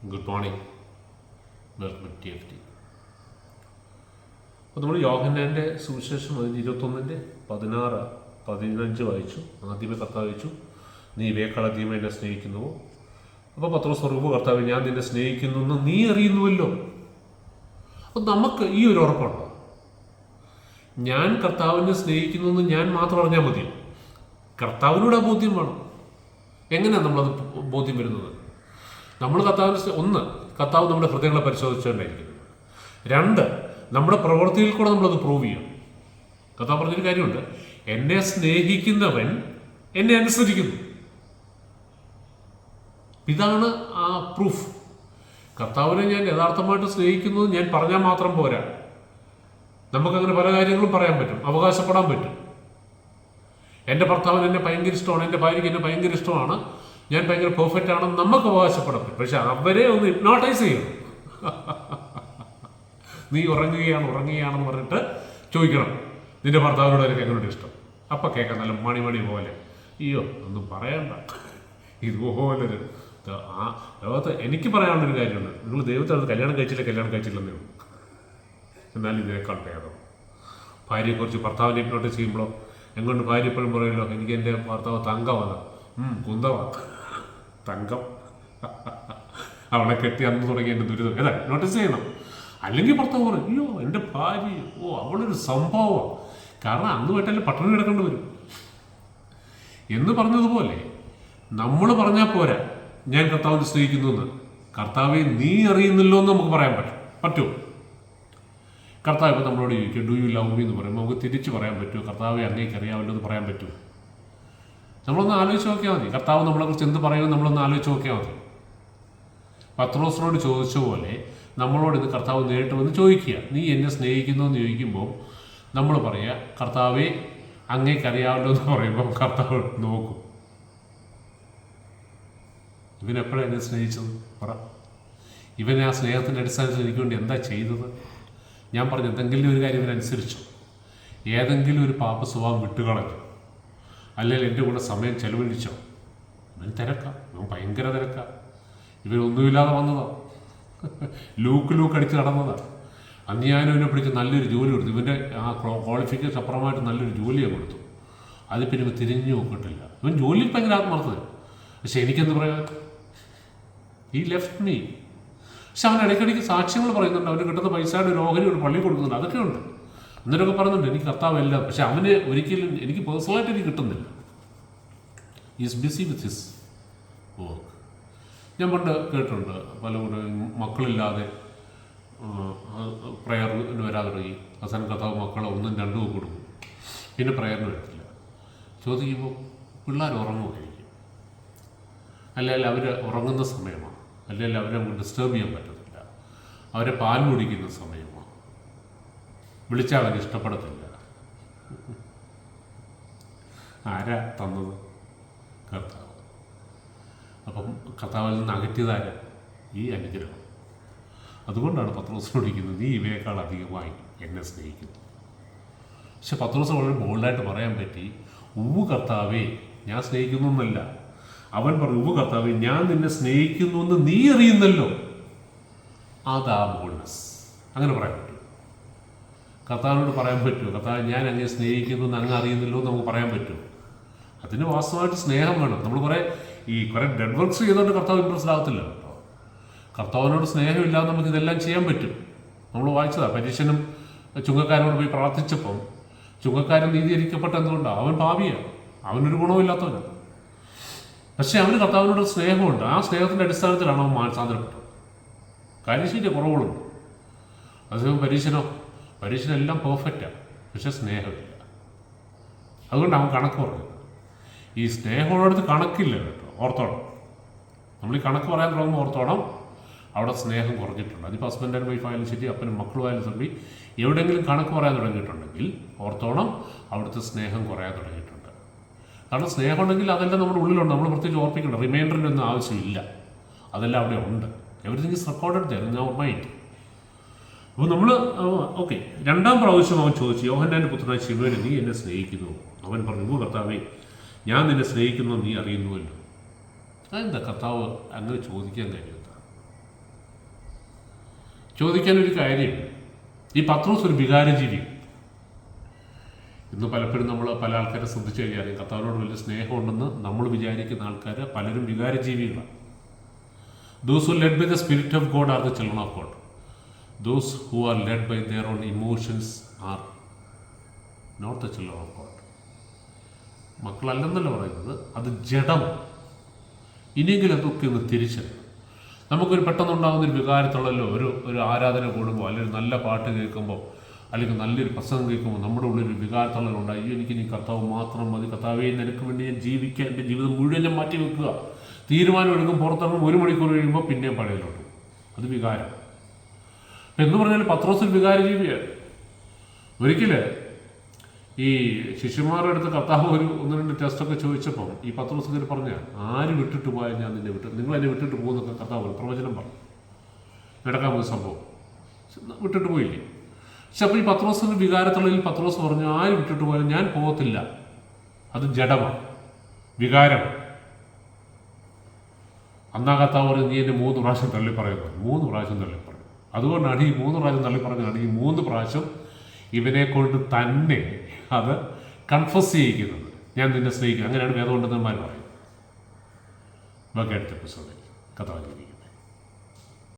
Good morning, welcome T F T. അപ്പോൾ നമ്മൾ യോഹന്നാൻ്റെ സുവിശേഷം 21:16-15 വായിച്ചു. ആദ്യമേ കർത്താവ് വെച്ചു, നീ ഇവയേക്കാൾ അധികം എന്നെ സ്നേഹിക്കുന്നുവോ? അപ്പോൾ പത്രോസ് പറഞ്ഞു, കർത്താവ്, ഞാൻ നിന്നെ സ്നേഹിക്കുന്നു എന്ന് നീ അറിയുന്നുവല്ലോ. അപ്പം നമുക്ക് ഈ ഒരു ഉറപ്പുണ്ടോ? ഞാൻ കർത്താവിനെ സ്നേഹിക്കുന്നു എന്ന് ഞാൻ മാത്രം അറിഞ്ഞാൽ മതിയോ? കർത്താവിനോട് ആ ബോധ്യം വേണം. എങ്ങനെയാണ് നമ്മളത് ബോധ്യം വരുന്നത്? നമ്മൾ കർത്താവിന് കർത്താവ് നമ്മുടെ ഹൃദയങ്ങളെ പരിശോധിച്ചുകൊണ്ടായിരിക്കുന്നത്. 2, നമ്മുടെ പ്രവൃത്തിയിൽ കൂടെ നമ്മളത് പ്രൂവ് ചെയ്യണം. കർത്താവ് പറഞ്ഞൊരു കാര്യമുണ്ട്, എന്നെ സ്നേഹിക്കുന്നവൻ എന്നെ അനുസരിക്കുന്നു. ഇതാണ് ആ പ്രൂഫ്. കർത്താവിനെ ഞാൻ യഥാർത്ഥമായിട്ട് സ്നേഹിക്കുന്നത് ഞാൻ പറഞ്ഞാൽ മാത്രം പോരാ. നമുക്കങ്ങനെ പല കാര്യങ്ങളും പറയാൻ പറ്റും, അവകാശപ്പെടാൻ പറ്റും. എൻ്റെ ഭർത്താവിന് എന്നെ ഭയങ്കര ഇഷ്ടമാണ്, എൻ്റെ ഭാര്യയ്ക്ക് എന്നെ ഭയങ്കര ഇഷ്ടമാണ്, ഞാൻ ഭയങ്കര പെർഫെക്റ്റ് ആണെന്ന് നമുക്ക് അവകാശപ്പെടാൻ പറ്റും. പക്ഷെ അവരെ ഒന്ന് ഹിപ്നോട്ടൈസ് ചെയ്യണം. നീ ഉറങ്ങുകയാണെന്ന് പറഞ്ഞിട്ട് ചോദിക്കണം, നിന്റെ ഭർത്താവിനോട് എനിക്ക് എങ്ങനെയുണ്ട് ഇഷ്ടം? അപ്പം കേൾക്കാം നല്ല മണി പോലെ. അയ്യോ, ഒന്നും പറയണ്ട. ഇതുപോലൊരു ആ ലോകത്ത് എനിക്ക് പറയാനുള്ളൊരു കാര്യമുണ്ട്. നിങ്ങൾ ദൈവത്തിനകത്ത് കല്യാണം കഴിച്ചില്ലെന്നേ ഉള്ളൂ. എന്നാലും ഇതിനേക്കാൾ ഭേദം. ഭാര്യയെക്കുറിച്ച് ഭർത്താവിനെ ഹിപ്നോട്ടൈസ് ചെയ്യുമ്പോഴോ എങ്ങോട്ട് ഭാര്യ എപ്പോഴും പറയുമല്ലോ, എനിക്ക് എൻ്റെ ഭർത്താവ് തങ്കമാണ്, കുന്തമാണ്, തങ്കം. അവളെ കെട്ടി അന്ന് തുടങ്ങി എൻ്റെ ദുരിതം ഏതാ നോട്ടീസ് ചെയ്യണം. അല്ലെങ്കിൽ ഭർത്താവ് പറയും, അയ്യോ എൻ്റെ ഭാര്യ, അവളൊരു സംഭവമാണ്, കാരണം അന്ന് പോയിട്ടല്ലേ പട്ടണം കിടക്കേണ്ടി വരും എന്ന് പറഞ്ഞതുപോലെ നമ്മൾ പറഞ്ഞാൽ പോരാ ഞാൻ കർത്താവിനെ സ്നേഹിക്കുന്നു എന്ന്. കർത്താവെ നീ അറിയുന്നില്ലോ എന്ന് നമുക്ക് പറയാൻ പറ്റുമോ? കർത്താവ് ഇപ്പോൾ നമ്മളോട് ചോദിക്കും, ഡു യു ലവ് മീ എന്ന് പറയുമ്പോൾ നമുക്ക് തിരിച്ച് പറയാൻ പറ്റുമോ? കർത്താവെ അങ്ങേക്ക് അറിയാമല്ലോ എന്ന് പറയാൻ പറ്റുമോ? നമ്മളൊന്ന് ആലോചിച്ച് നോക്കിയാൽ മതി. കർത്താവ് നമ്മളെക്കുറിച്ച് എന്ത് പറയുമെന്ന് നമ്മളൊന്ന് ആലോചിച്ച് നോക്കിയാൽ മതി. പത്രോസിനോട് ചോദിച്ച പോലെ നമ്മളോട് ഇത് കർത്താവ് നേരിട്ട് വന്ന് ചോദിക്കുക, നീ എന്നെ സ്നേഹിക്കുന്നു എന്ന് ചോദിക്കുമ്പോൾ നമ്മൾ പറയുക, കർത്താവെ അങ്ങേക്കറിയാമല്ലോ എന്ന് പറയുമ്പോൾ കർത്താവ് നോക്കും, ഇവനെപ്പോഴാണ് എന്നെ സ്നേഹിച്ചത് പറ. ഇവനെ ആ സ്നേഹത്തിൻ്റെ അടിസ്ഥാനത്തിൽ എനിക്ക് വേണ്ടി എന്താ ചെയ്തത്? ഞാൻ പറഞ്ഞ എന്തെങ്കിലും ഒരു കാര്യം ഇവനനുസരിച്ചോ? ഏതെങ്കിലും ഒരു പാപ സ്വഭാവം വിട്ടുകളഞ്ഞു? അല്ലെങ്കിൽ എൻ്റെ കൂടെ സമയം ചെലവഴിച്ചോ? ഇവൻ തിരക്കാം, ഇവൻ ഭയങ്കര തിരക്കാം. ഇവനൊന്നുമില്ലാതെ വന്നതാണ്, ലൂക്ക് അടിച്ച് നടന്നതാണ്. അന്ന് ഞാനിവനെ പിടിച്ച് നല്ലൊരു ജോലി കൊടുത്തു. ഇവൻ്റെ ആ ക്വാളിഫിക്കേഷൻ അപ്പുറമായിട്ട് നല്ലൊരു ജോലിയെ കൊടുത്തു. അത് പിന്നെ ഇവൻ തിരിഞ്ഞു നോക്കിയിട്ടില്ല. ഇവൻ ജോലിയിൽ ഭയങ്കര ആത്മാർത്ഥത. പക്ഷെ എനിക്കെന്ത് പറയാൻ? ഈ ലെഫ്റ്റ് മീ. പക്ഷെ അവൻ ഇടയ്ക്കിടയ്ക്ക് സാക്ഷ്യങ്ങൾ പറയുന്നുണ്ട്, അവന് കിട്ടുന്ന പൈസയുടെ ഒരു ഓഹരി ഒരു പള്ളി കൊടുക്കുന്നുണ്ട്, അതൊക്കെ ഉണ്ട്. എന്നിട്ടൊക്കെ പറയുന്നുണ്ട് എനിക്ക് കർത്താവല്ല. പക്ഷെ അവന് ഒരിക്കലും എനിക്ക് പേഴ്സണലായിട്ട് എനിക്ക് കിട്ടുന്നില്ല. Is busy with his work. ഞാൻ പണ്ട് കേട്ടിട്ടുണ്ട്, പലകൂടെ മക്കളില്ലാതെ പ്രയറിന് വരാതെ തുടങ്ങി. അവസാനം കർത്താവ് മക്കളെ 1ഉം 2ഉം കൊടുക്കും, പിന്നെ പ്രയറിന് വരത്തില്ല. ചോദിക്കുമ്പോൾ പിള്ളേർ ഉറങ്ങുമായിരിക്കും, അല്ലെങ്കിൽ അവർ ഉറങ്ങുന്ന സമയമാണ്, അല്ലെങ്കിൽ അവരെ ഡിസ്റ്റർബ് ചെയ്യാൻ പറ്റത്തില്ല, അവരെ പാൽ കുടിക്കുന്ന സമയമാണ്, വിളിച്ചാൽ അവന് ഇഷ്ടപ്പെടത്തില്ല. ആരാ തന്നത്? കർത്താവ്. അപ്പം കർത്താവിൽ നിന്ന് അകറ്റിയതാരാ? ഈ അനുഗ്രഹം. അതുകൊണ്ടാണ് പത്രോസിനോട് ഇരിക്കുന്നത്, നീ ഇവയേക്കാൾ അധികമായി എന്നെ സ്നേഹിക്കുന്നു. പക്ഷെ പത്രോസ് വളരെ ബോൾഡായിട്ട് പറയാൻ പറ്റി, കർത്താവേ ഞാൻ സ്നേഹിക്കുന്നു എന്നല്ല. അവൻ പറഞ്ഞു, കർത്താവേ ഞാൻ നിന്നെ സ്നേഹിക്കുന്നു എന്ന് നീ അറിയുന്നല്ലോ. അതാ ബോൾഡ്നെസ്. അങ്ങനെ പറയാൻ പറ്റും. കർത്താവിനോട് പറയാൻ പറ്റുമോ, കർത്താവ് ഞാൻ അങ്ങനെ സ്നേഹിക്കുന്നു എന്ന് അങ്ങ് അറിയുന്നല്ലോ എന്ന് നമുക്ക് പറയാൻ പറ്റുമോ? അതിന് വാസ്തവമായിട്ട് സ്നേഹം വേണം. നമ്മൾ കുറേ ഡെഡ് വർക്ക്സ് ചെയ്തുകൊണ്ട് കർത്താവ് ഇൻട്രസ്റ്റ് ആകത്തില്ല കേട്ടോ. കർത്താവിനോട് സ്നേഹമില്ലാതെ നമുക്ക് ഇതെല്ലാം ചെയ്യാൻ പറ്റും. നമ്മൾ വായിച്ചതാണ്, പരീക്ഷനും ചുങ്കക്കാരനോട് പോയി പ്രാർത്ഥിച്ചപ്പം ചുങ്കക്കാരൻ നീതീകരിക്കപ്പെട്ട എന്തുകൊണ്ടാണ്? അവൻ പാപിയാണ്, അവനൊരു ഗുണമില്ലാത്തവനാണ്. പക്ഷേ അവന് കർത്താവിനോട് സ്നേഹമുണ്ട്. ആ സ്നേഹത്തിൻ്റെ അടിസ്ഥാനത്തിലാണ് അവൻ മാനസാന്തരപ്പെട്ടത്. കാര്യശീലിൻ്റെ കുറവുകളുണ്ട്. അതേസമയം പരീക്ഷനെല്ലാം പെർഫെക്റ്റാണ്, പക്ഷെ സ്നേഹമില്ല. അതുകൊണ്ട് അവൻ കണക്ക് പറഞ്ഞത്. ഈ സ്നേഹമുള്ളടത്ത് കണക്കില്ല കേട്ടോ, ഓർത്തോണം. നമ്മൾ ഈ കണക്ക് പറയാൻ തുടങ്ങുമ്പോൾ ഓർത്തോണം, അവിടെ സ്നേഹം കുറഞ്ഞിട്ടുണ്ട്. അതിപ്പോൾ ഹസ്ബൻഡ് ആൻഡ് വൈഫ് ആയാലും ശരി, അപ്പനും മക്കളുമായാലും ശരി, എവിടെയെങ്കിലും കണക്ക് പറയാൻ തുടങ്ങിയിട്ടുണ്ടെങ്കിൽ ഓർത്തോണം, അവിടുത്തെ സ്നേഹം കുറയാൻ തുടങ്ങിയിട്ടുണ്ട്. കാരണം സ്നേഹം ഉണ്ടെങ്കിൽ അതെല്ലാം നമ്മുടെ ഉള്ളിലുണ്ട്. നമ്മൾ പ്രത്യേകിച്ച് ഓർപ്പിക്കണം, റിമൈൻഡറിൻ്റെ ഒന്നും ആവശ്യമില്ല, അതെല്ലാം അവിടെ ഉണ്ട്. Everything is recorded there in our mind. അപ്പോൾ നമ്മൾ ഓക്കെ. 2ാം പ്രാവശ്യം അവൻ ചോദിച്ചു, യോഹന്നാൻ്റെ പുത്രനായ ശിമോനെ, നീ എന്നെ സ്നേഹിക്കുന്നു? അവൻ പറഞ്ഞു, കർത്താവേ ഞാൻ നിന്നെ സ്നേഹിക്കുന്നു നീ അറിയുന്നുവല്ലോ. അതെന്താ കർത്താവ് അങ്ങനെ ചോദിക്കാൻ കഴിയുന്നത്? ചോദിക്കാനൊരു കാര്യം, ഈ പത്രോസ് ഒരു വികാരജീവിയാണ്. ഇന്ന് പലപ്പോഴും നമ്മൾ പല ആൾക്കാരെ ശ്രദ്ധിച്ചു കഴിഞ്ഞാൽ കർത്താവിനോട് വലിയ സ്നേഹമുണ്ടെന്ന് നമ്മൾ വിചാരിക്കുന്ന ആൾക്കാർ പലരും വികാരജീവികളാണ്. Those who are led by the Spirit of God are the children of God. Those who are led by their own emotions are not the children of God. മക്കളല്ലെന്നല്ല പറയുന്നത്, അത് ജഡം. ഇനിയെങ്കിലും അതൊക്കെ ഒന്ന് തിരിച്ചറിയണം. നമുക്കൊരു പെട്ടെന്നുണ്ടാകുന്നൊരു വികാരത്തുള്ളല്ലോ, ഒരു ആരാധന കൂടുമ്പോൾ, അല്ലെങ്കിൽ നല്ല പാട്ട് കേൾക്കുമ്പോൾ, അല്ലെങ്കിൽ നല്ലൊരു പ്രസംഗം കേൾക്കുമ്പോൾ നമ്മുടെ ഉള്ളിൽ ഒരു വികാരത്തുള്ളലുണ്ടായി, അയ്യോ എനിക്ക് നീ കർത്താവ് മാത്രം മതി, കർത്താവേ നിനക്ക് വേണ്ടി ഞാൻ ജീവിക്കാൻ, എൻ്റെ ജീവിതം മുഴുവൻ ഞാൻ മാറ്റി വെക്കുക, തീരുമാനം എടുക്കും, പുറത്തിറങ്ങും, 1 മണിക്കൂർ കഴിയുമ്പോൾ പിന്നെയും പഴയലോട്ട്. അത് വികാരം. എന്ന് പറഞ്ഞാൽ പത്രോസ് വികാരജീവിയാണ്. ഒരിക്കൽ ഈ ശിഷ്യന്മാരുടെ അടുത്ത് കർത്താവ് 1-2 ടെസ്റ്റൊക്കെ ചോദിച്ചപ്പോൾ ഈ പത്രോസ് ഇങ്ങനെ പറഞ്ഞ, ആര് വിട്ടിട്ട് പോയാൽ ഞാൻ നിന്നെ നിങ്ങൾ എന്നെ വിട്ടിട്ട് പോകുന്നൊക്കെ കർത്താവ് പ്രവചനം പറഞ്ഞു. നടക്കാൻ പോയ സംഭവം വിട്ടിട്ട് പോയില്ലേ. പക്ഷെ അപ്പോൾ ഈ പത്രോസിൻ്റെ വികാരത്തുള്ളതിൽ പത്രോസ് പറഞ്ഞു, ആര് വിട്ടിട്ട് പോയാലും ഞാൻ പോകത്തില്ല. അത് ജഡമാണ്, വികാരമാണ്. അന്നാ കർത്താവ് പറഞ്ഞു, നീ എന്നെ 3 പ്രാവശ്യം തള്ളി പറയുന്നത്. 3 പ്രാവശ്യം തള്ളി പറയും. അതുകൊണ്ടാണ് ഈ 3 പ്രാവശ്യം തള്ളി പറഞ്ഞാണ് ഈ 3 പ്രാവശ്യം ഇവനെ കൊണ്ട് തന്നെ അത് കൺഫസ് ചെയ്യിക്കുന്നത്. ഞാൻ നിന്നെ സ്നേഹിക്കുന്നു. അങ്ങനെയാണ് വേദപണ്ഡിതന്മാർ പറയുന്നത്. ബാക്കി അടുത്ത എപ്പിസോഡിൽ കഥാ